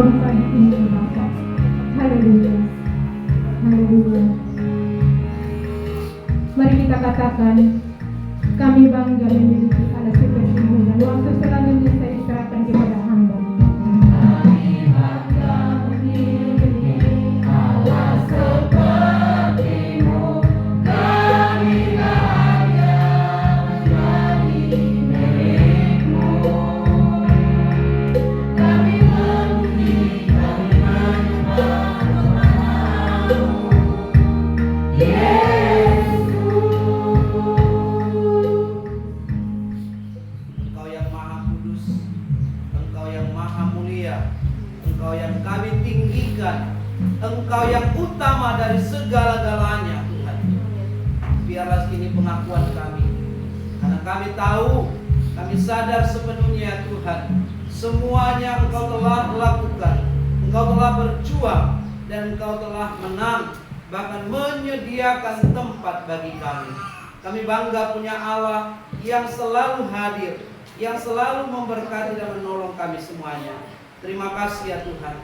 Engkau pagi ini Bapa. Haleluya. Haleluya. Mari kita katakan, kami bangga memiliki Allah seperti-Mu, dan waktu selanjutnya saya serahkan kepada hamba. Kami bangga memiliki Allah seperti-Mu. Kami bahagia menjadi milik-Mu. Kami memuji, kami menyembah nama-Mu, Yesus. Engkau yang maha kudus, Engkau yang maha mulia, Engkau yang kami tinggikan, Engkau yang utama dari segala-galanya, Tuhan. Biarlah ini pengakuan kami, karena kami tahu, kami sadar sepenuhnya Tuhan, semuanya Engkau telah lakukan, Engkau telah berjuang, dan Engkau telah menang, bahkan menyediakan tempat bagi kami. Kami bangga punya Allah yang selalu hadir, yang selalu memberkati dan menolong kami semuanya. Terima kasih ya Tuhan.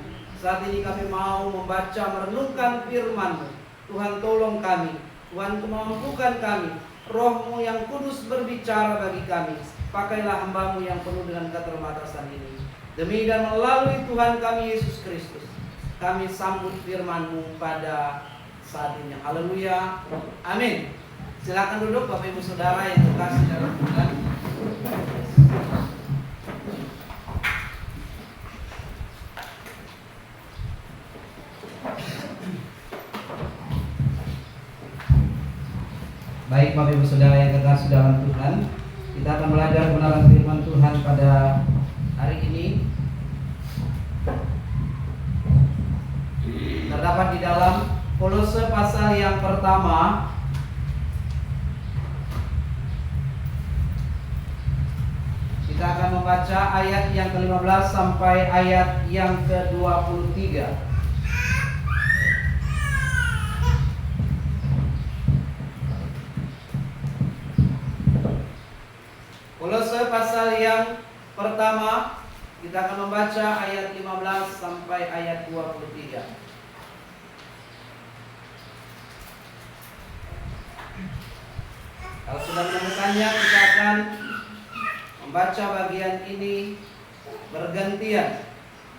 Saat ini kami mau membaca, merenungkan firman-Mu. Tuhan tolong kami, Tuhan mampukan kami. Roh-Mu yang kudus berbicara bagi kami. Pakailah hamba-Mu yang penuh dengan keterbatasan ini. Demi dan melalui Tuhan kami Yesus Kristus, kami sambut firman-Mu pada saat ini. Haleluya. Amin. Silakan duduk Bapak Ibu Saudara yang terkasih dalam Tuhan. Baik Bapak Ibu Saudara yang terkasih dalam Tuhan, kita akan belajar kebenaran firman Tuhan pada hari ini. Terdapat di dalam Kolose pasal yang pertama kita akan membaca ayat yang ke-15 sampai ayat yang ke-23. Kolose pasal yang pertama kita akan membaca ayat 15 sampai ayat 23. Kalau sudah menemukannya, kita akan membaca bagian ini bergantian.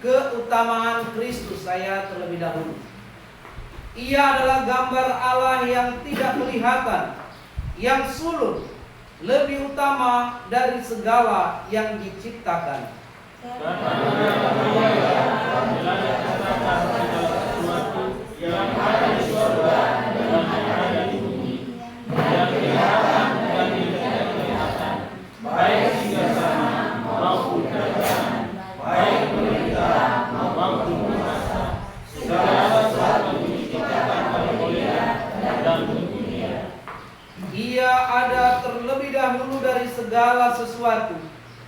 Keutamaan Kristus saya terlebih dahulu. Ia adalah gambar Allah yang tidak kelihatan, yang sulung, lebih utama dari segala yang diciptakan. Yang ada di surga dan yang ada di bumi, yang kelihatan dan tidak kelihatan, baik singgahsana maupun kerajaan, baik pemerintah maupun penguasa, segala sesuatu diciptakan oleh Dia dan untuk Dia. Ia ada terlebih dahulu dari segala sesuatu,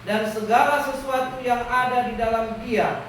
dan segala sesuatu yang ada di dalam Dia.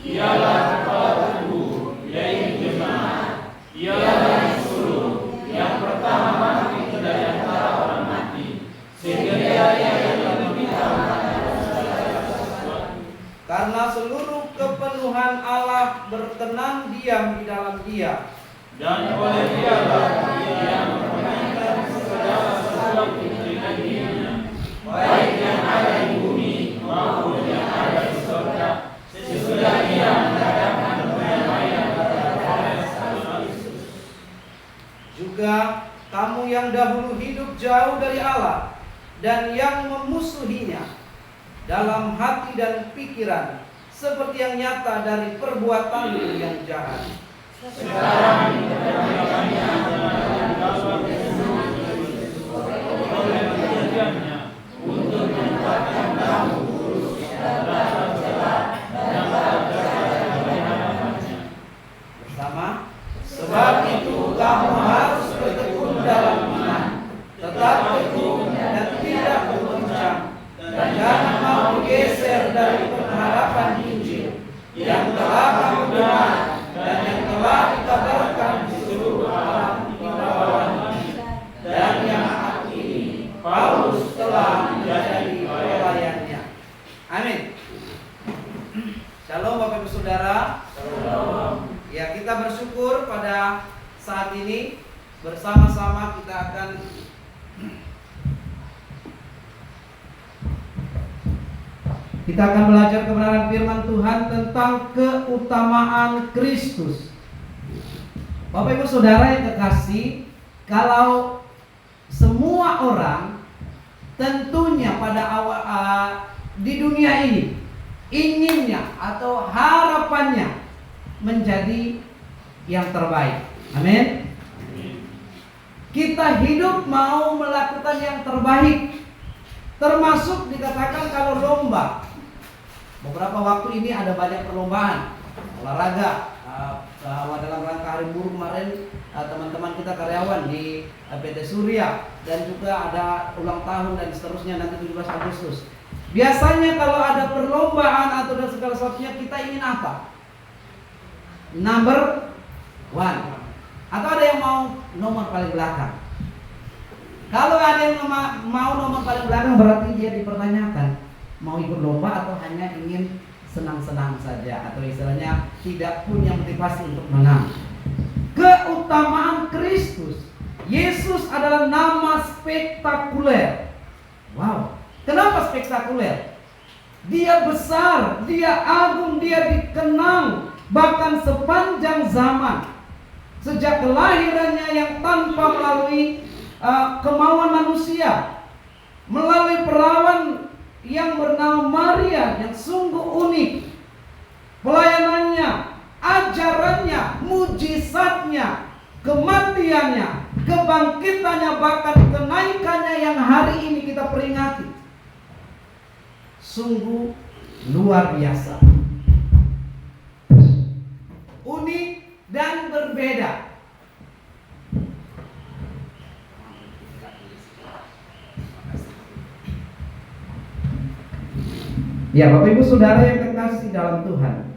Ialah kepala tubuh, yaitu jemaat. Ialah yang sulung, yang pertama bangkit dari antara orang mati, sehingga Dia yang lebih utama dari segala sesuatu. Karena seluruh kepenuhan Allah berkenan diam di dalam Dia, dan oleh Dialah Dia mempermainkan segala sesuatu dengan dirinya, baik yang ada di bumi maupun yang ada di surga. Sesudah Dia mengadakan perdamaian pada Kristus. Juga kamu yang dahulu hidup jauh dari Allah dan yang memusuhinya dalam hati dan pikiran, seperti yang nyata dari perbuatanmu yang jahat. Sekarang diperdamaikannya dengan dalam perjanjiannya untuk menempatkan kamu kurus dan tercela dan terjaga di hadapannya. Bersama, sebab itu kamu harus bertekun dalam iman, tetap tekun dan tidak bergoncang, dan jangan mau bergeser dari pengharapan Injil yang telah kamu dengar dan yang telah dikabarkan di seluruh alam di bawah langit, dan yang saat ini Paulus telah menjadi pelayannya. Amin. Shalom Bapak Ibu Saudara. Shalom. Ya, kita bersyukur pada saat ini bersama-sama kita akan belajar kebenaran firman Tuhan tentang keutamaan Kristus. Bapak Ibu Saudara yang kekasih, kalau semua orang tentunya pada awal di dunia ini inginnya atau harapannya menjadi yang terbaik. Amin. Kita hidup mau melakukan yang terbaik, termasuk dikatakan kalau lomba. Beberapa waktu ini ada banyak perlombaan olahraga. Dalam rangka Hari Buruh kemarin, teman-teman kita karyawan di PT Surya, dan juga ada ulang tahun dan seterusnya nanti 17 Agustus. Biasanya kalau ada perlombaan atau dan segala sesuatunya, kita ingin apa? Number one. Atau ada yang mau nomor paling belakang. Kalau ada yang mau nomor paling belakang, berarti dia dipertanyakan mau ikut lomba atau hanya ingin senang-senang saja, atau istilahnya tidak punya motivasi untuk menang. Keutamaan Kristus. Yesus adalah nama spektakuler. Wow. Kenapa spektakuler? Dia besar, dia agung, dia dikenang bahkan sepanjang zaman. Sejak kelahirannya yang tanpa melalui kemauan manusia, melalui perawan yang bernama Maria yang sungguh unik. Pelayanannya, ajarannya, mujizatnya, kematiannya, kebangkitannya, bahkan kenaikannya yang hari ini kita peringati, sungguh luar biasa, unik dan berbeda. Ya, Bapak Ibu Saudara yang kekasih dalam Tuhan,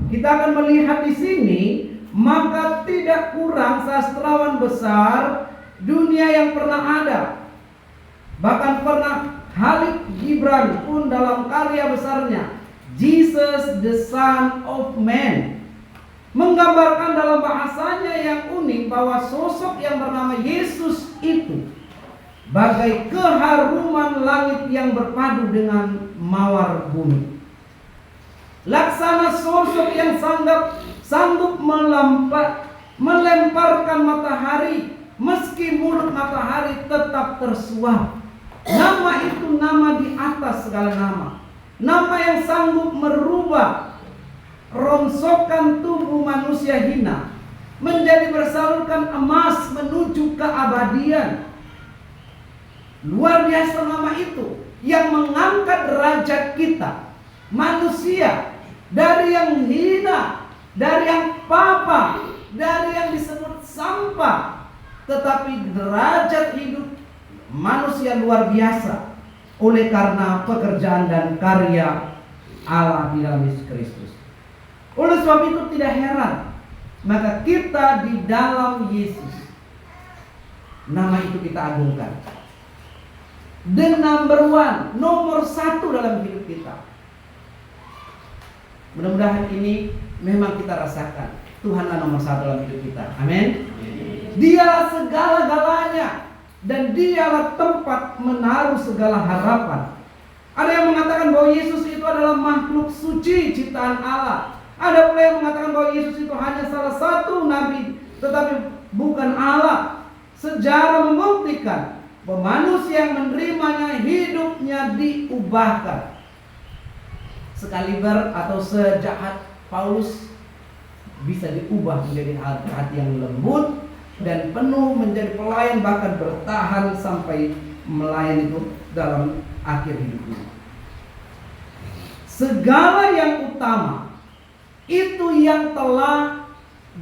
kita akan melihat di sini, maka tidak kurang sastrawan besar dunia yang pernah ada. Bahkan pernah Khalil Gibran pun dalam karya besarnya Jesus the Son of Man menggambarkan dalam bahasanya yang unik bahwa sosok yang bernama Yesus itu bagai keharuman langit yang berpadu dengan mawar bumi. Laksana sosok yang sanggup melemparkan matahari, meski mulut matahari tetap tersuap. Nama itu nama di atas segala nama. Nama yang sanggup merubah rongsokan tubuh manusia hina menjadi bersalurkan emas menuju keabadian. Luar biasa nama itu yang mengangkat derajat kita manusia dari yang hina, dari yang papa, dari yang disebut sampah, tetapi derajat hidup manusia luar biasa oleh karena pekerjaan dan karya Allah di dalam Yesus Kristus. Oleh sebab itu tidak heran maka kita di dalam Yesus, nama itu kita agungkan. The number one, nomor satu dalam hidup kita. Mudah-mudahan ini memang kita rasakan. Tuhanlah nomor satu dalam hidup kita. Amin. Dialah segala-galanya, dan dialah tempat menaruh segala harapan. Ada yang mengatakan bahwa Yesus itu adalah makhluk suci ciptaan Allah. Ada pula yang mengatakan bahwa Yesus itu hanya salah satu nabi, tetapi bukan Allah. Sejarah membuktikan bahwa manusia yang menerimanya hidupnya diubahkan. Sekaliber atau sejahat Paulus bisa diubah menjadi hati yang lembut dan penuh menjadi pelayan, bahkan bertahan sampai melayani itu dalam akhir hidupnya. Segala yang utama itu yang telah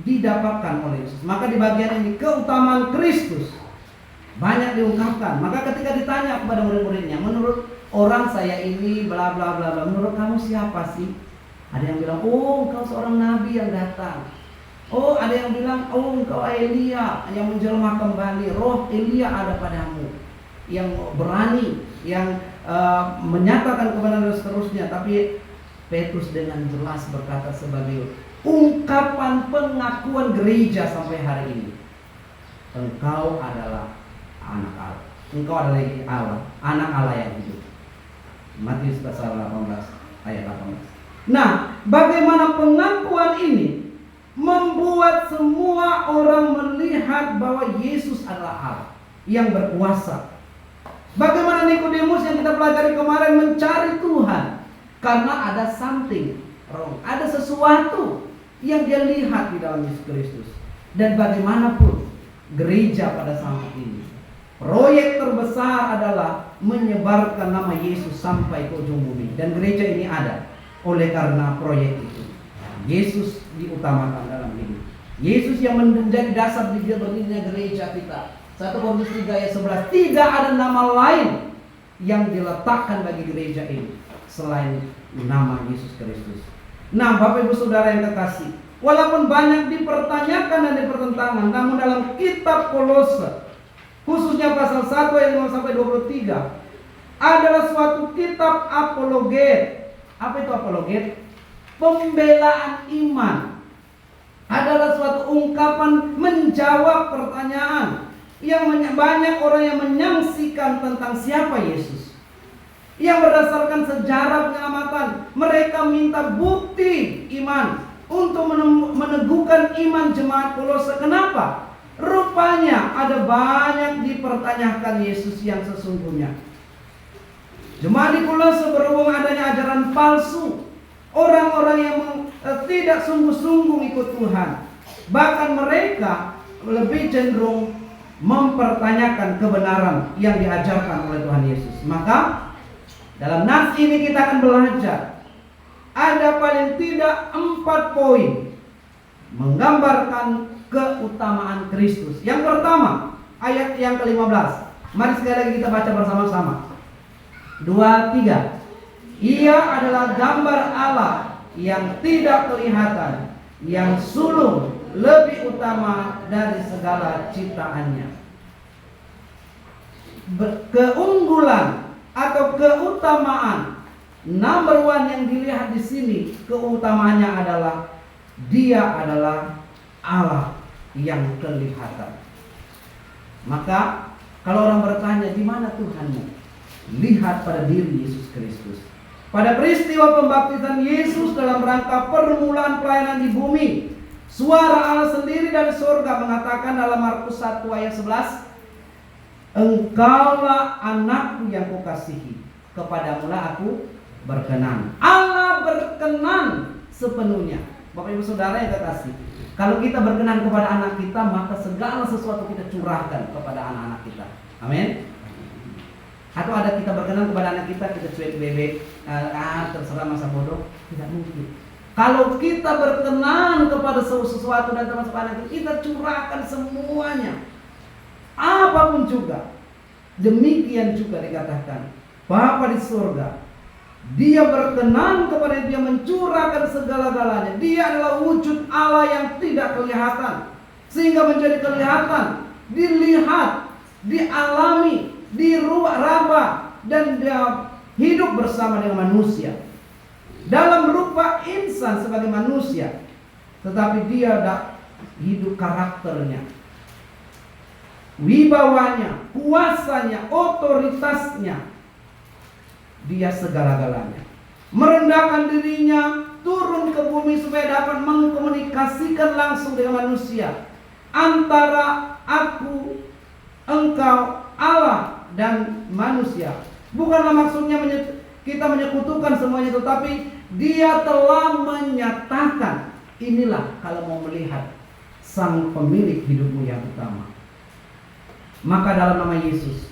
didapatkan oleh Yesus. Maka di bagian ini keutamaan Kristus banyak diungkapkan. Maka ketika ditanya kepada murid-muridnya, menurut orang saya ini bla bla bla bla, menurut kamu siapa sih? Ada yang bilang, oh engkau seorang nabi yang datang. Oh ada yang bilang, oh engkau Elia yang menjelma kembali. Roh Elia ada padamu, yang berani, yang menyatakan kebenaran dan seterusnya. Tapi Petrus dengan jelas berkata sebagai ungkapan pengakuan gereja sampai hari ini. Engkau adalah anak Allah. Engkau adalah Allah, anak Allah yang hidup. Matius pasal 18 ayat 18. Nah, bagaimana pengakuan ini membuat semua orang melihat bahwa Yesus adalah Allah yang berkuasa. Bagaimana Nikodemus yang kita pelajari kemarin mencari Tuhan karena ada something wrong, ada sesuatu yang dia lihat di dalam Yesus Kristus. Dan bagaimanapun gereja pada saat ini, proyek terbesar adalah menyebarkan nama Yesus sampai ke ujung bumi. Dan gereja ini ada oleh karena proyek itu. Yesus diutamakan dalam hidup. Yesus yang menjadi dasar berdirinya gereja kita. 1 Korintus 3 ayat 11. Tidak ada nama lain yang diletakkan bagi gereja ini selain nama Yesus Kristus. Nah, Bapak Ibu Saudara yang kekasih, walaupun banyak dipertanyakan dan dipertentangan, namun dalam kitab Kolose, khususnya pasal 1 ayat 5 sampai 23, adalah suatu kitab apologet. Apa itu apologet? Pembelaan iman. Adalah suatu ungkapan menjawab pertanyaan yang banyak orang yang menyaksikan tentang siapa Yesus. Yang berdasarkan sejarah penyelamatan, mereka minta bukti iman untuk meneguhkan iman jemaat Kolose. Kenapa? Rupanya ada banyak dipertanyakan Yesus yang sesungguhnya. Jemaat di Kolose berhubung adanya ajaran palsu, orang-orang yang tidak sungguh-sungguh ikut Tuhan. Bahkan mereka lebih cenderung mempertanyakan kebenaran yang diajarkan oleh Tuhan Yesus. Maka dalam nas ini kita akan belajar ada paling tidak 4 poin menggambarkan keutamaan Kristus. Yang pertama, ayat yang ke-15. Mari sekali lagi kita baca bersama-sama. 2, 3. Ia adalah gambar Allah yang tidak kelihatan, yang sulung lebih utama dari segala ciptaannya. Keunggulan atau keutamaan number 1 yang dilihat di sini, keutamaannya adalah Dia adalah Allah yang kelihatan. Maka kalau orang bertanya, di mana Tuhanmu? Lihat pada diri Yesus Kristus. Pada peristiwa pembaptisan Yesus dalam rangka permulaan pelayanan di bumi, suara Allah sendiri dari surga mengatakan dalam Markus 1 ayat 11, Engkaulah anakku yang kukasihi, kepadamulah aku berkenan. Allah berkenan sepenuhnya. Bapak Ibu Saudara yang kekasih, kalau kita berkenan kepada anak kita, maka segala sesuatu kita curahkan kepada anak-anak kita. Amin. Atau ada kita berkenan kepada anak kita cuek bebek, terserah masa bodoh, tidak mungkin. Kalau kita berkenan kepada sesuatu dan termasuk anak kita curahkan semuanya, apapun juga. Demikian juga dikatakan Bapa di surga, Dia berkenan kepada Dia mencurahkan segala-galanya. Dia adalah wujud Allah yang tidak kelihatan, sehingga menjadi kelihatan, dilihat, dialami, diraba, dan dia hidup bersama dengan manusia dalam rupa insan sebagai manusia, tetapi dia ada hidup karakternya, wibawanya, kuasanya, otoritasnya. Dia segala-galanya, merendahkan dirinya, turun ke bumi supaya dapat mengkomunikasikan langsung dengan manusia. Antara aku, engkau, Allah dan manusia. Bukanlah maksudnya kita menyekutukan semuanya, tetapi Dia telah menyatakan, inilah kalau mau melihat sang pemilik hidupmu yang utama. Maka dalam nama Yesus,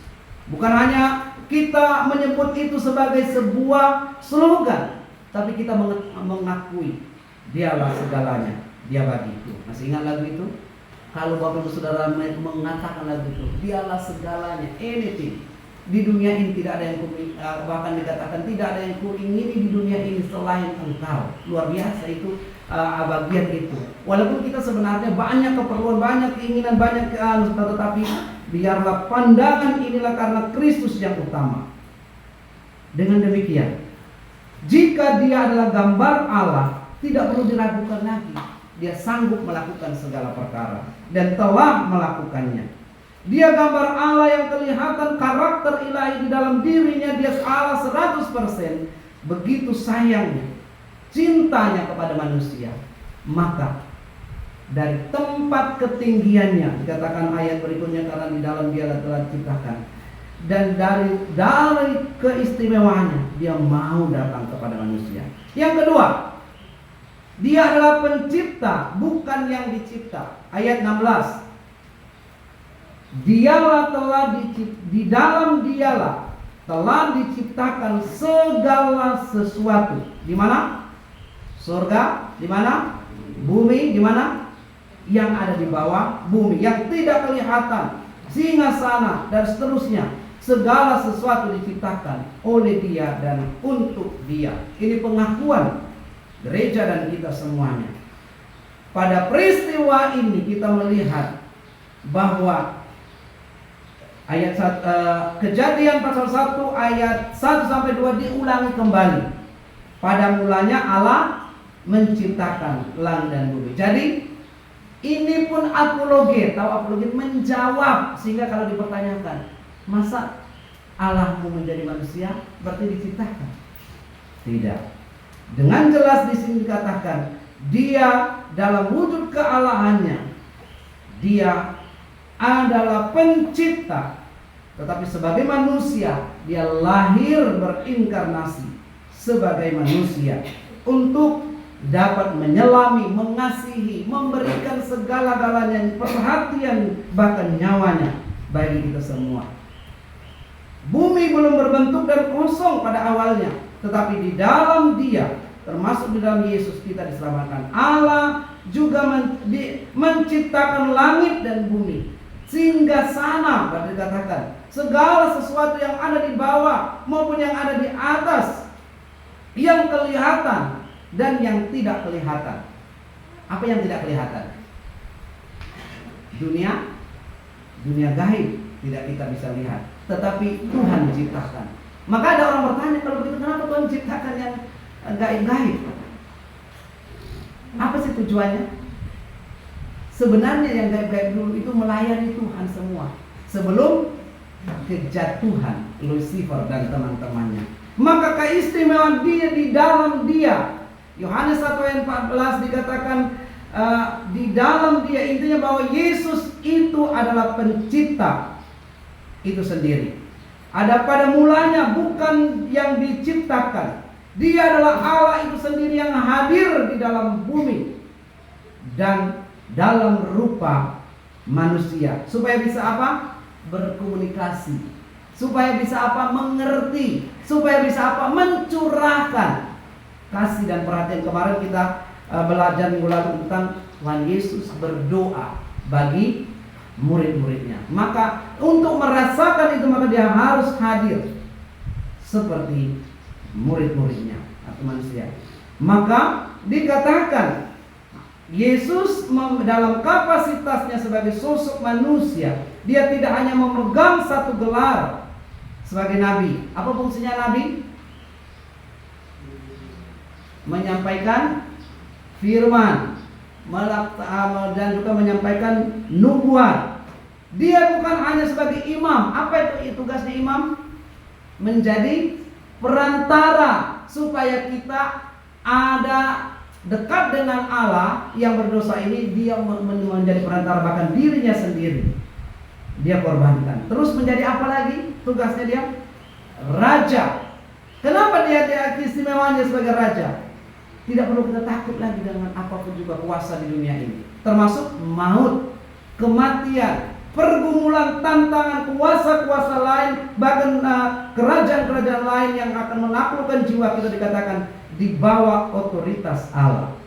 bukan hanya kita menyebut itu sebagai sebuah slogan, tapi kita mengakui Dialah segalanya, Dia bagiku. Masih ingat lagu itu? Kalau Bapak Ibu Saudara mengatakan lagu itu, Dialah segalanya, anything. Di dunia ini tidak ada yang bahkan dikatakan tidak ada yang kuingini di dunia ini selain Engkau. Luar biasa itu bagian itu. Walaupun kita sebenarnya banyak keperluan, banyak keinginan, banyak tetapi biarlah pandangan inilah karena Kristus yang utama. Dengan demikian, Jika dia adalah gambar Allah, tidak perlu diragukan lagi. Dia sanggup melakukan segala perkara dan telah melakukannya. Dia gambar Allah yang kelihatan karakter ilahi di dalam dirinya. Dia Allah 100%. Begitu sayangnya, cintanya kepada manusia. Maka dari tempat ketinggiannya, dikatakan ayat berikutnya, karena di dalam dia telah diciptakan. Dan dari keistimewaannya, dia mau datang kepada manusia. Yang kedua, dia adalah pencipta, bukan yang dicipta. Ayat 16. Dialah telah di dalam dialah telah diciptakan segala sesuatu. Di mana? Surga, di mana? Bumi, di mana? Yang ada di bawah bumi, yang tidak kelihatan, singgasana dan seterusnya. Segala sesuatu diciptakan oleh Dia dan untuk Dia. Ini pengakuan gereja dan kita semuanya. Pada peristiwa ini kita melihat bahwa ayat Kejadian pasal 1 ayat 1 sampai 2 diulangi kembali. Pada mulanya Allah menciptakan langit dan bumi. Jadi ini pun apologet, tahu apologet, menjawab. Sehingga kalau dipertanyakan, masa Allah mau menjadi manusia berarti diciptakan? Tidak. Dengan jelas di sini dikatakan, Dia dalam wujud kealahannya, Dia adalah pencipta. Tetapi sebagai manusia, Dia lahir berinkarnasi sebagai manusia untuk dapat menyelami, mengasihi, memberikan segala-galanya, perhatian, bahkan nyawanya bagi kita semua. Bumi belum berbentuk dan kosong pada awalnya, tetapi di dalam Dia, termasuk di dalam Yesus, kita diselamatkan. Allah juga menciptakan langit dan bumi, singgasana, pada dikatakan segala sesuatu yang ada di bawah maupun yang ada di atas, yang kelihatan dan yang tidak kelihatan. Apa yang tidak kelihatan? Dunia gaib tidak kita bisa lihat, tetapi Tuhan menciptakan. Maka ada orang bertanya, kalau begitu kenapa Tuhan menciptakan yang gaib-gaib? Apa sih tujuannya? Sebenarnya yang gaib-gaib dulu itu melayani Tuhan semua sebelum kejatuhan Lucifer dan teman-temannya. Maka keistimewaan Dia di dalam Dia. Yohanes 1 ayat 14 dikatakan di dalam Dia, intinya bahwa Yesus itu adalah pencipta itu sendiri. Ada pada mulanya, bukan yang diciptakan. Dia adalah Allah itu sendiri yang hadir di dalam bumi dan dalam rupa manusia, supaya bisa apa? Berkomunikasi, supaya bisa apa? Mengerti, supaya bisa apa? Mencurahkan kasih dan perhatian. Kemarin kita belajar minggu lalu tentang Tuhan Yesus berdoa bagi murid-muridnya. Maka untuk merasakan itu, maka Dia harus hadir seperti murid-muridnya atau manusia. Maka dikatakan Yesus dalam kapasitasnya sebagai sosok manusia, Dia tidak hanya memegang satu gelar sebagai nabi. Apa fungsinya nabi? Menyampaikan firman, dan juga menyampaikan nubuat. Dia bukan hanya sebagai imam. Apa itu tugasnya imam? Menjadi perantara supaya kita ada dekat dengan Allah yang berdosa ini. Dia menjadi perantara, bahkan dirinya sendiri Dia korbankan. Terus menjadi apa lagi? Tugasnya Dia raja. Kenapa Dia istimewanya sebagai raja? Tidak perlu kita takut lagi dengan apapun juga kuasa di dunia ini, termasuk maut, kematian, pergumulan, tantangan, kuasa-kuasa lain, bahkan kerajaan-kerajaan lain yang akan menaklukkan jiwa kita, dikatakan di bawah otoritas Allah.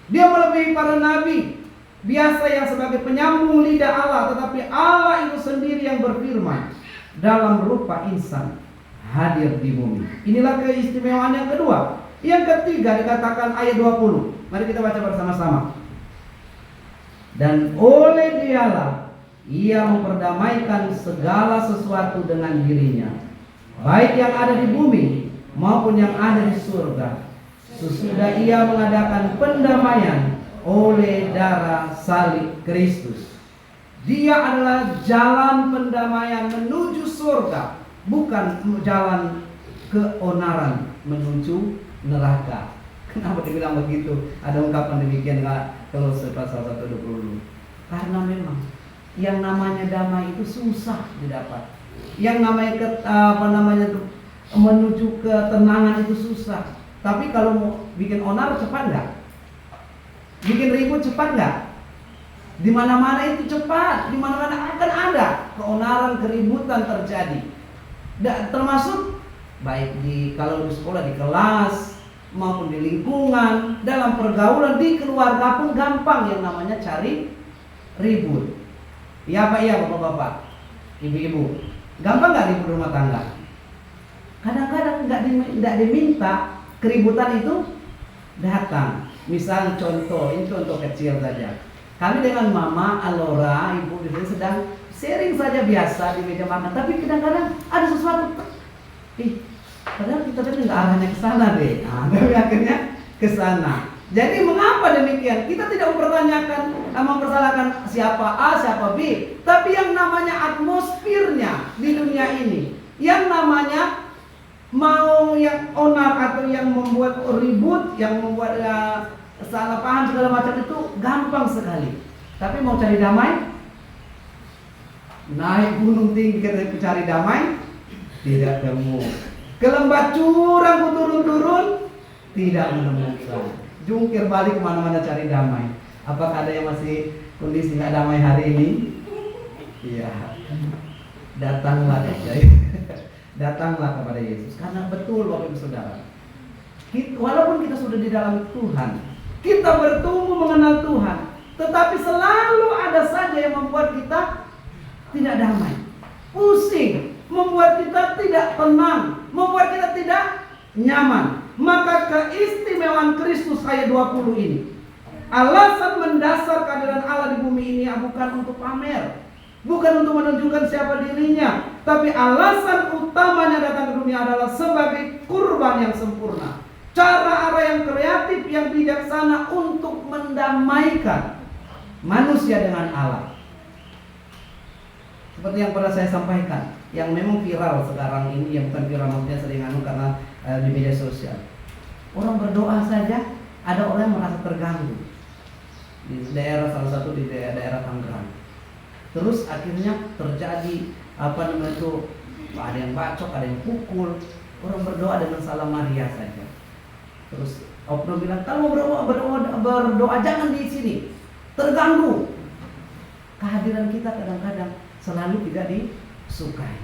Dia melebihi para nabi biasa yang sebagai penyambung lidah Allah, tetapi Allah itu sendiri yang berfirman dalam rupa insan hadir di bumi. Inilah keistimewaan yang kedua. Yang ketiga dikatakan ayat 20. Mari kita baca bersama-sama. Dan oleh Dialah Ia memperdamaikan segala sesuatu dengan dirinya, baik yang ada di bumi maupun yang ada di surga, sesudah ia mengadakan pendamaian oleh darah salib Kristus. Dia adalah jalan pendamaian menuju surga, bukan jalan keonaran menuju neraka. Kenapa dibilang begitu? Ada ungkapan demikian kalau pasal 1:20. Karena memang yang namanya damai itu susah didapat. Yang namanya menuju ketenangan itu susah. Tapi kalau mau bikin onar cepat nggak? Bikin ribut cepat nggak? Di mana-mana itu cepat, di mana-mana akan ada keonaran, keributan terjadi. Termasuk baik kalau di sekolah, di kelas, maupun di lingkungan, dalam pergaulan, di keluarga pun gampang yang namanya cari ribut. Iya Pak, iya Bapak-bapak, Ibu-ibu, gampang nggak ribut rumah tangga? Kadang-kadang nggak diminta keributan itu datang. Misal contoh, ini contoh kecil saja. Kami dengan Mama Alora, Ibu di sini sedang sharing saja biasa di meja makan, tapi kadang-kadang ada sesuatu. Padahal kita tadi nggak arahnya ke sana deh. Tapi akhirnya ke sana. Jadi mengapa demikian? Kita tidak mempersalahkan siapa A, siapa B, tapi yang namanya atmosfernya di dunia ini, yang namanya mau yang onar atau yang membuat ribut, yang membuat salah paham segala macam itu gampang sekali. Tapi mau cari damai, naik gunung tinggi kita cari damai, tidak temu. Ke lembah curang turun-turun, tidak menemukan. Jungkir balik kemana-mana cari damai. Apakah ada yang masih kondisi nggak damai hari ini? Iya. Datanglah datanglah kepada Yesus. Karena betul Bapak Ibu Saudara, walaupun kita sudah di dalam Tuhan, kita bertumbuh mengenal Tuhan, tetapi selalu ada saja yang membuat kita tidak damai, pusing, membuat kita tidak tenang, membuat kita tidak nyaman. Maka keistimewaan Kristus ayat 20 ini, alasan mendasar kehadiran Allah di bumi ini bukan untuk pamer, bukan untuk menunjukkan siapa dirinya, tapi alasan utamanya datang ke dunia adalah sebagai kurban yang sempurna. Cara arah yang kreatif, yang bijaksana untuk mendamaikan manusia dengan Allah. Seperti yang pernah saya sampaikan, yang memang viral sekarang ini, yang bukan viral maksudnya sering karena di media sosial. Orang berdoa saja, ada orang yang merasa terganggu di daerah, salah satu di daerah Tangerang. Terus akhirnya terjadi ada yang bacok, ada yang pukul. Orang berdoa dengan salam Maria saja. Terus oknum bilang, kalau berdoa jangan di sini, terganggu. Kehadiran kita kadang-kadang selalu tidak disukai.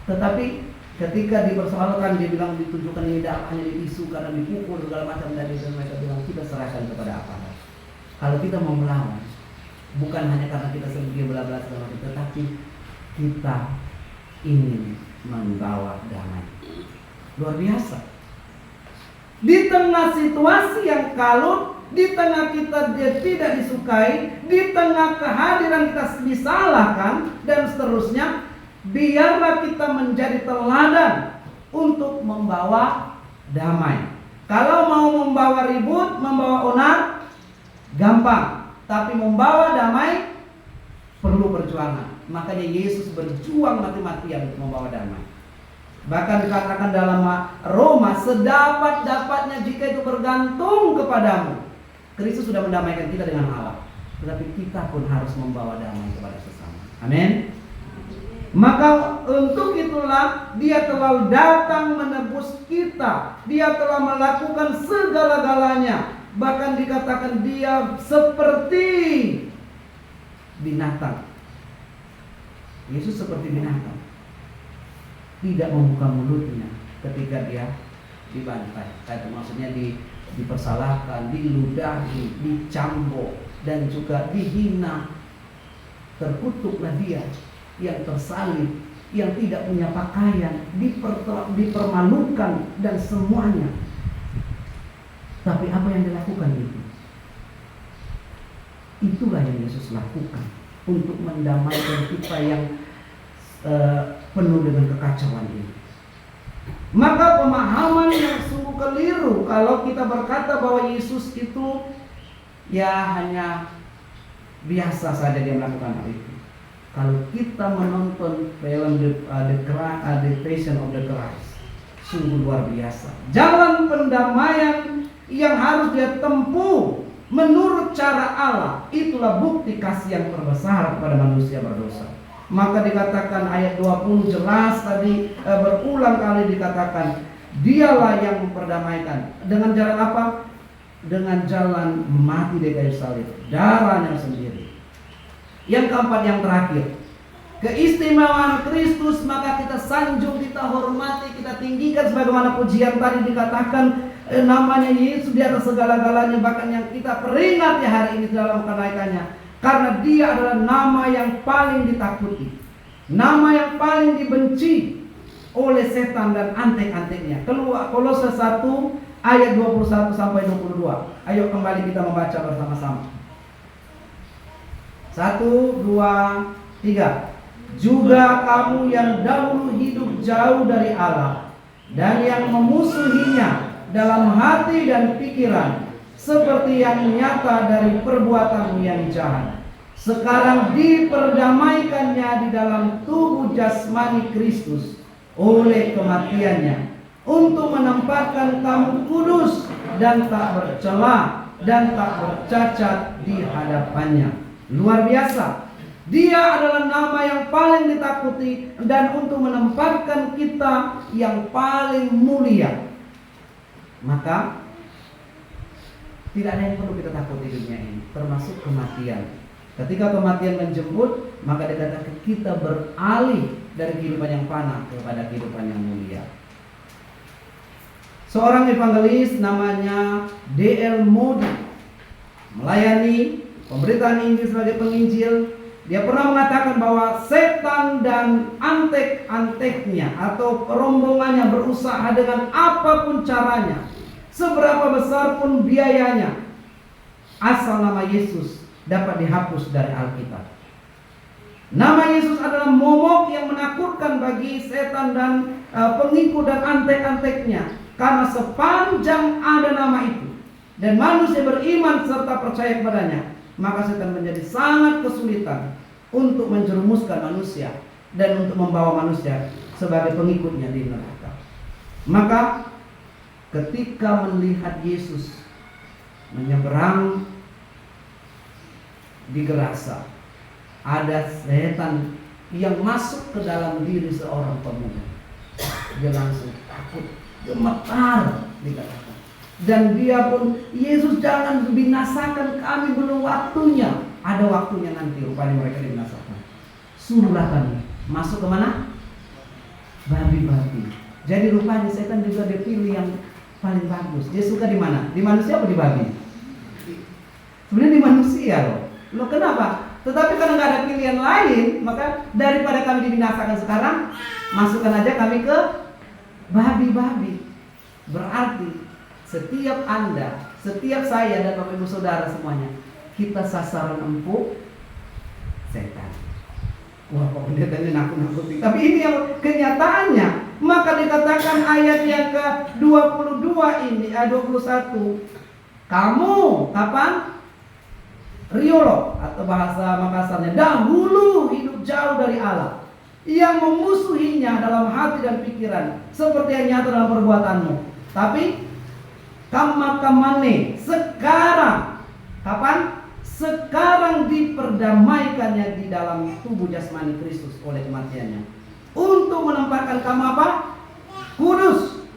Tetapi ketika dipersoalkan, dia bilang ditunjukkan ini hanya diisu karena dipukul segala macam, dan mereka bilang kita serahkan kepada aparat. Kalau kita mau melawan, bukan hanya karena kita sedih bela-bela segala macam, tetapi kita ingin membawa damai. Luar biasa. Di tengah situasi yang kalut, di tengah kita dia tidak disukai, di tengah kehadiran kita disalahkan dan seterusnya, biarlah kita menjadi teladan untuk membawa damai. Kalau mau membawa ribut, membawa onar, gampang. Tapi membawa damai perlu perjuangan. Makanya Yesus berjuang mati-matian untuk membawa damai. Bahkan dikatakan dalam Roma, sedapat-dapatnya jika itu bergantung kepadamu. Kristus sudah mendamaikan kita dengan Allah, tetapi kita pun harus membawa damai kepada sesama. Amin. Maka untuk itulah dia telah datang menebus kita. Dia telah melakukan segala-galanya. Bahkan dikatakan dia seperti binatang. Yesus seperti binatang, tidak membuka mulutnya ketika dia dibantai. Maksudnya dipersalahkan, diludahi, dicambuk, dan juga dihina. Terkutuklah dia yang tersalib, yang tidak punya pakaian, dipermalukan dan semuanya. Tapi apa yang dilakukan itu? Itulah yang Yesus lakukan untuk mendamaikan kita yang penuh dengan kekacauan ini. Maka pemahaman yang sungguh keliru kalau kita berkata bahwa Yesus itu ya hanya biasa saja dia melakukan hal itu. Kalau kita menonton film The Passion of the Christ, sungguh luar biasa. Jalan pendamaian yang harus dia tempuh menurut cara Allah, itulah bukti kasih yang terbesar kepada manusia berdosa. Maka dikatakan ayat 20 jelas tadi, berulang kali dikatakan, dialah yang memperdamaikan. Dengan jalan apa? Dengan jalan mati di kayu salib, darahnya sendiri. Yang keempat, yang terakhir, keistimewaan Kristus, maka kita sanjung, kita hormati, kita tinggikan sebagaimana pujian tadi dikatakan, namanya Yesus di atas segala-galanya, bahkan yang kita peringati hari ini dalam kenaikannya. Karena dia adalah nama yang paling ditakuti, nama yang paling dibenci oleh setan dan antek-anteknya. Kolose 1 ayat 21 sampai 22. Ayo kembali kita membaca bersama-sama. 1, 2, 3. Juga kamu yang dahulu hidup jauh dari Allah dan yang memusuhinya dalam hati dan pikiran, seperti yang nyata dari perbuatan yang jahat, sekarang diperdamaikannya di dalam tubuh jasmani Kristus oleh kematiannya, untuk menempatkan kamu kudus dan tak bercela dan tak bercacat di hadapannya. Luar biasa. Dia adalah nama yang paling ditakuti dan untuk menempatkan kita yang paling mulia. Maka tidak ada yang perlu kita takut di dunia ini, termasuk kematian. Ketika kematian menjemput, maka dikatakan kita beralih dari kehidupan yang fana kepada kehidupan yang mulia. Seorang evangelis namanya D.L. Moody melayani pemberitaan Injil sebagai penginjil. Dia pernah mengatakan bahwa setan dan antek-anteknya atau rombongannya berusaha dengan apapun caranya, seberapa besar pun biayanya, asal nama Yesus dapat dihapus dari Alkitab. Nama Yesus adalah momok yang menakutkan bagi setan dan pengikut dan antek-anteknya. Karena sepanjang ada nama itu dan manusia beriman serta percaya kepadanya, maka setan menjadi sangat kesulitan untuk menjerumuskan manusia dan untuk membawa manusia sebagai pengikutnya di neraka. Maka ketika melihat Yesus menyeberang di Gerasa, ada setan yang masuk ke dalam diri seorang pemuda. Dia langsung takut, gemetar dikatakan. Dan dia pun, Yesus jangan binasakan kami, belum waktunya. Ada waktunya nanti rupanya mereka dibinasakan. Suruhlah kami masuk ke mana? Babi-babi. Jadi rupanya setan juga dipilih yang paling bagus. Dia suka di mana? Di manusia atau di babi? Sebenarnya di manusia loh. Loh kenapa? Tetapi karena nggak ada pilihan lain, maka daripada kami dibinasakan sekarang, masukkan aja kami ke babi-babi. Berarti setiap Anda, setiap saya dan Bapak Ibu Saudara semuanya, kita sasaran empuk setan. Wah, kok pendetanya nakut-nakuti. Tapi ini yang kenyataannya. Maka dikatakan ayat yang ke-22 ini, 21. Kamu kapan? Riolo atau bahasa Makassarnya, dahulu hidup jauh dari Allah, yang memusuhinya dalam hati dan pikiran, seperti yang nyata dalam perbuatanmu. Tapi kamane sekarang, kapan? Sekarang diperdamaikannya di dalam tubuh jasmani Kristus oleh kematiannya, untuk menempatkan kamu apa? Kudus,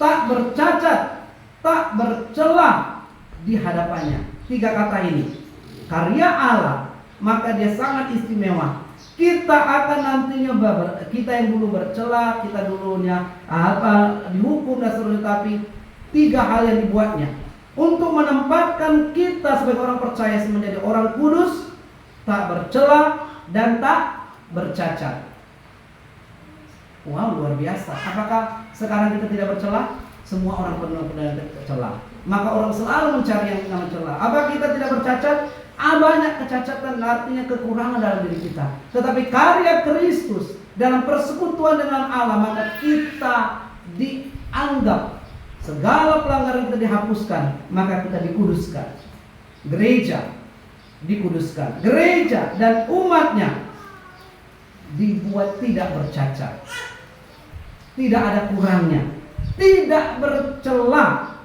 tak bercacat, tak bercela di hadapannya. 3 kata ini karya Allah, maka dia sangat istimewa. Kita akan nantinya kita yang dulu bercela, kita dulunya dihukum dan seterusnya, tapi 3 hal yang dibuatnya untuk menempatkan kita sebagai orang percaya menjadi orang kudus, tak bercela dan tak bercacat. Wow, luar biasa. Apakah sekarang kita tidak bercela? Semua orang penuh dengan tercela. Maka orang selalu mencari yang namanya celah. Apa kita tidak bercacat? Banyak kecacatan, artinya kekurangan dalam diri kita. Tetapi karya Kristus dalam persekutuan dengan Allah, maka kita dianggap segala pelanggaran kita dihapuskan, maka kita dikuduskan. Gereja dikuduskan. Gereja dan umatnya dibuat tidak bercacat, tidak ada kurangnya, tidak bercela.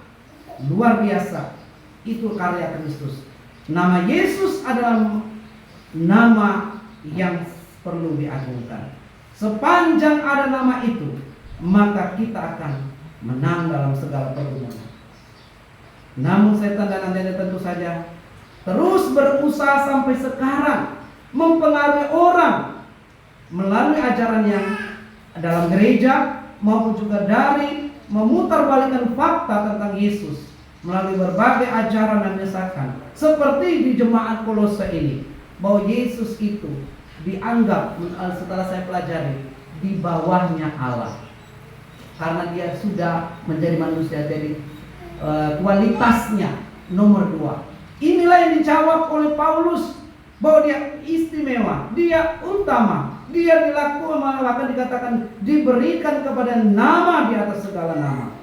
Luar biasa. Itu karya Kristus. Nama Yesus adalah nama yang perlu diagungkan. Sepanjang ada nama itu, maka kita akan menang dalam segala pergumulan. Namun setan dan anti-Dia tentu saja terus berusaha sampai sekarang mempengaruhi orang melalui ajaran yang dalam gereja maupun juga dari memutarbalikkan fakta tentang Yesus melalui berbagai ajaran dan desakan. Seperti di jemaat Kolose ini, bahwa Yesus itu dianggap, setelah saya pelajari, di bawahnya Allah. Karena dia sudah menjadi manusia, jadi kualitasnya nomor 2. Inilah yang dijawab oleh Paulus, bahwa dia istimewa, dia utama, dia dilakukan, bahkan dikatakan diberikan kepada nama di atas segala nama.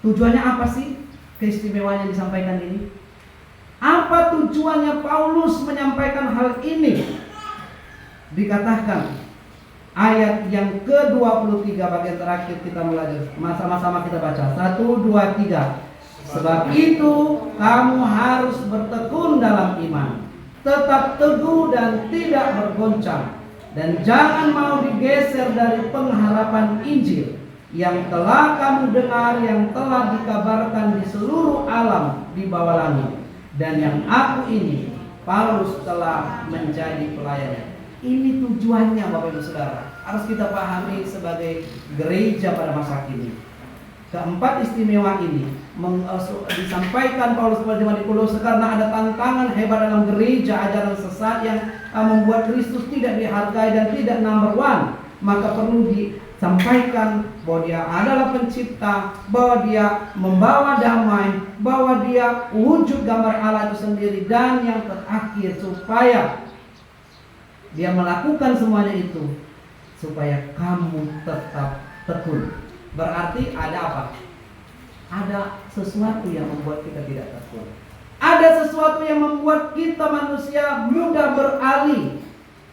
Tujuannya apa sih keistimewaan yang disampaikan ini? Apa tujuannya Paulus menyampaikan hal ini? Dikatakan ayat yang ke-23 bagian terakhir kita belajar. Sama-sama kita baca. 1, 2, 3. Sebab itu kamu harus bertekun dalam iman, tetap teguh dan tidak bergoncang, dan jangan mau digeser dari pengharapan Injil yang telah kamu dengar, yang telah dikabarkan di seluruh alam di bawah langit, dan yang aku ini, Paulus, telah menjadi pelayannya. Ini tujuannya, Bapak Ibu Saudara, harus kita pahami sebagai gereja pada masa kini. Keempat istimewa ini disampaikan Paulus kepada jemaat di Kolose karena ada tantangan hebat dalam gereja, ajaran sesat yang membuat Kristus tidak dihargai dan tidak number one. Maka perlu disampaikan bahwa dia adalah pencipta, bahwa dia membawa damai, bahwa dia wujud gambar Allah itu sendiri, dan yang terakhir supaya dia melakukan semuanya itu supaya kamu tetap tekun. Berarti ada apa? Ada sesuatu yang membuat kita tidak tekun. Ada sesuatu yang membuat kita manusia mudah beralih.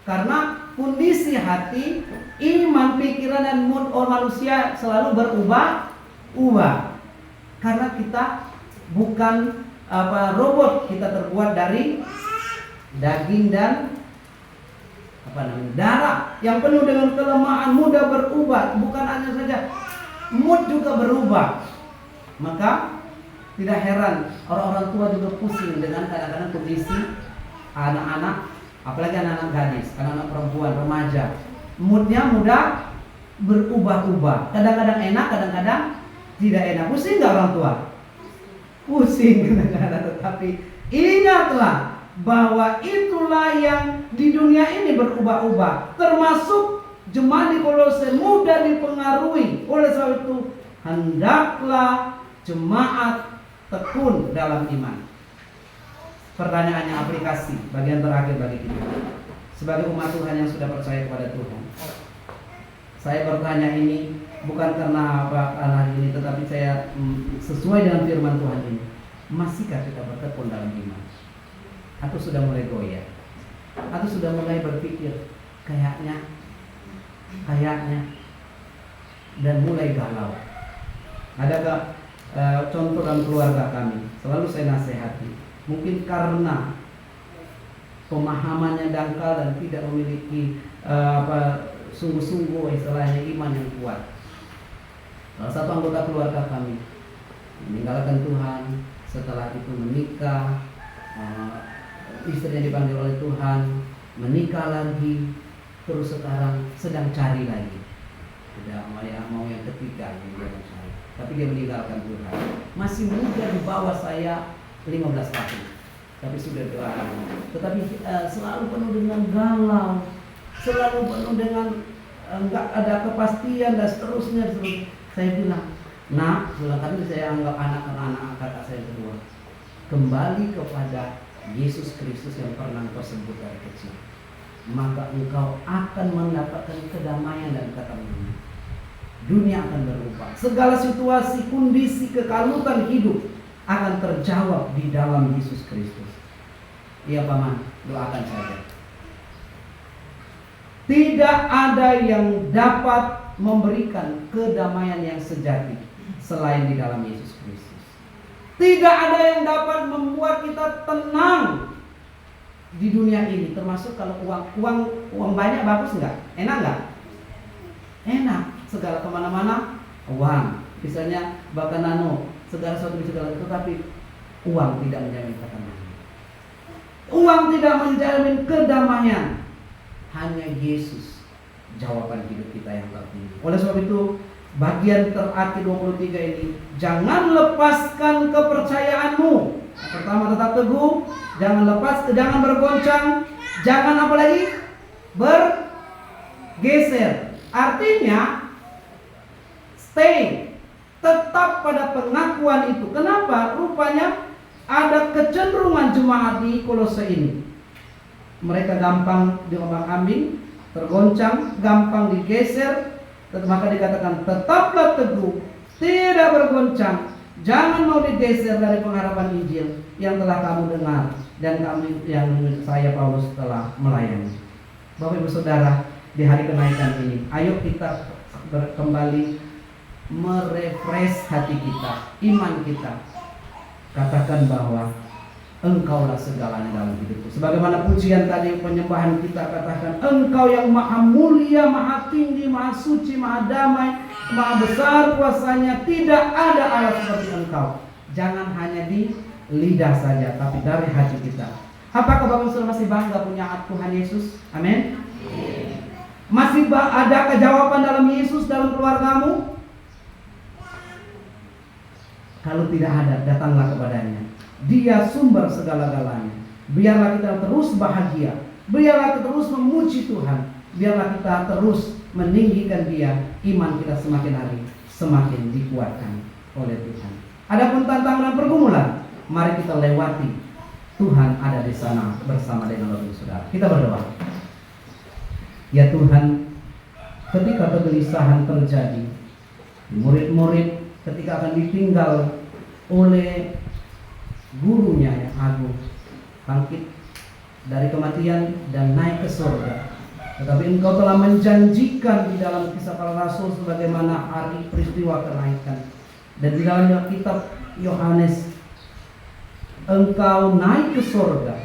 Karena kondisi hati, iman, pikiran, dan mood manusia selalu berubah-ubah. Karena kita bukan robot, kita terbuat dari daging dan darah yang penuh dengan kelemahan, mudah berubah. Bukan hanya saja mood juga berubah. Maka tidak heran orang-orang tua juga pusing dengan kadang-kadang kondisi anak-anak, apalagi anak-anak gadis, anak-anak perempuan, remaja. Moodnya mudah berubah-ubah. Kadang-kadang enak, kadang-kadang tidak enak. Pusing nggak orang tua? Pusing kadang-kadang. Tetapi ingatlah bahwa itulah yang di dunia ini berubah-ubah. Termasuk jemaat di Kolose mudah dipengaruhi. Oleh sebab itu hendaklah jemaat tekun dalam iman. Pertanyaannya, aplikasi bagian terakhir bagi kita sebagai umat Tuhan yang sudah percaya kepada Tuhan. Saya bertanya ini bukan karena karena ini, tetapi saya sesuai dengan firman Tuhan ini. Masihkah kita bertekun dalam iman? Atau sudah mulai goyah? Atau sudah mulai berpikir kayaknya dan mulai galau? Adakah contoh dalam keluarga kami? Selalu saya nasihati. Mungkin karena pemahamannya dangkal dan tidak memiliki sungguh-sungguh istilahnya iman yang kuat. Salah satu anggota keluarga kami meninggalkan Tuhan, setelah itu menikah, istrinya dipanggil oleh Tuhan, menikah lagi, terus sekarang sedang cari lagi. Tidak mau yang ketiga yang dia mencari. Tapi dia meninggalkan Tuhan. Masih muda, di bawah saya 15 tahun. Tapi sudah doa. Tetapi selalu penuh dengan galau, selalu penuh dengan enggak ada kepastian dan seterusnya. Saya bilang, nak, kali saya anggap anak-anak kakak saya kedua, kembali kepada Yesus Kristus yang pernah engkau sebut dari kecil, maka engkau akan mendapatkan kedamaian dan ketenangan. dunia akan berubah. Segala situasi, kondisi, kekalutan hidup akan terjawab di dalam Yesus Kristus. Iya Paman, doakan saja. Tidak ada yang dapat memberikan kedamaian yang sejati selain di dalam Yesus Kristus. Tidak ada yang dapat membuat kita tenang di dunia ini, termasuk kalau uang banyak bagus nggak? Enak nggak? Enak. Segala kemana-mana uang. Misalnya bahkan segala sesuatu segala itu, tapi uang tidak menjamin kedamaian. Uang tidak menjamin kedamaian. Hanya Yesus jawaban hidup kita yang tertinggi. Oleh sebab itu, bagian terakhir 23 ini, jangan lepaskan kepercayaanmu. Pertama, tetap teguh, jangan bergoncang, jangan apa lagi? Bergeser. Artinya stay, tetap pada pengakuan itu. Kenapa? Rupanya ada kecenderungan jemaat di Kolose ini. Mereka gampang diombang-ambing, tergoncang, gampang digeser. Maka dikatakan tetaplah teguh, tidak bergoncang, jangan mau digeser dari pengharapan Injil yang telah kamu dengar dan yang saya Paulus telah melayani. Bapak Ibu Saudara, di hari kenaikan ini, ayo kita kembali merefresh hati kita, iman kita. Katakan bahwa Engkaulah segalanya dalam hidupku. Sebagaimana pujian tadi penyembahan kita katakan, Engkau yang maha mulia, maha tinggi, maha suci, maha damai, maha besar kuasanya. Tidak ada Allah seperti Engkau. Jangan hanya di lidah saja, tapi dari hati kita. Apakah Bapak Saudara masih bangga punya Tuhan Yesus? Amin. Masih ada kejawaban dalam Yesus dalam keluargamu? Kalau tidak ada, datanglah kepadanya. Dia sumber segala-galanya. Biarlah kita terus bahagia. Biarlah kita terus memuji Tuhan. Biarlah kita terus meninggikan Dia. Iman kita semakin hari semakin dikuatkan oleh Tuhan. Adapun tantangan dan pergumulan, mari kita lewati. Tuhan ada di sana bersama dengan Bapak Saudara. Kita berdoa. Ya Tuhan, ketika kegelisahan terjadi, murid-murid ketika akan ditinggal oleh gurunya yang agung, bangkit dari kematian dan naik ke surga. Tetapi Engkau telah menjanjikan di dalam Kisah Para Rasul sebagaimana hari peristiwa kenaikan. Dan di dalam kitab Yohanes, Engkau naik ke surga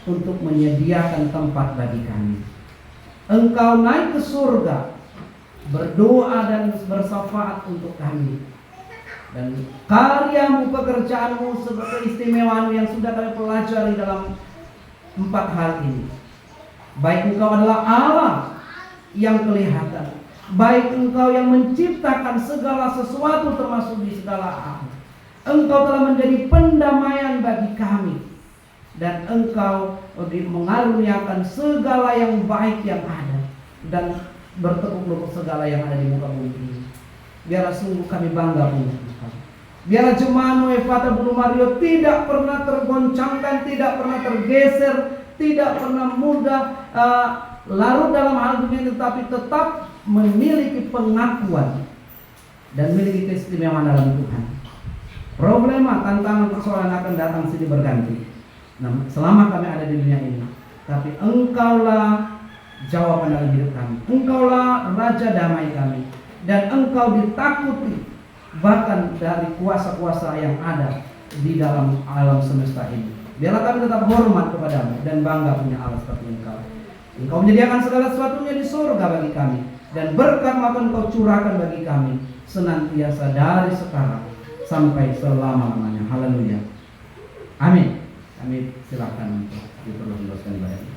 untuk menyediakan tempat bagi kami. Engkau naik ke surga berdoa dan bersyafaat untuk kami. Dan karyamu, pekerjaanmu, sebagai keistimewaanmu yang sudah kami pelajari dalam 4 hal ini. Baik Engkau adalah Allah yang kelihatan, baik Engkau yang menciptakan segala sesuatu termasuk di segala hal. Engkau telah menjadi pendamaian bagi kami, dan Engkau mengaruniakan segala yang baik yang ada, dan bertekuk lutut segala yang ada di muka bumi ini. Biarlah sungguh kami bangga punya Tuhan. Biarlah jemaat Nuevata Bulu Mario tidak pernah tergoncangkan, tidak pernah tergeser, tidak pernah mudah larut dalam hal dunia, tetapi tetap memiliki pengakuan dan memiliki keistimewaan dalam Tuhan. Problema, tantangan, persoalan akan datang silih berganti. Nah, selama kami ada di dunia ini, tapi Engkaulah jawaban dalam hidup kami. Engkaulah Raja damai kami. Dan Engkau ditakuti bahkan dari kuasa-kuasa yang ada di dalam alam semesta ini. Biarlah kami tetap hormat kepadamu dan bangga punya Allah seperti Engkau. Engkau menyediakan segala sesuatunya di surga bagi kami, dan berkat akan Engkau curahkan bagi kami senantiasa dari sekarang sampai selama-lamanya. Haleluya. Amin. Kami silakan untuk diperlukan ibadah.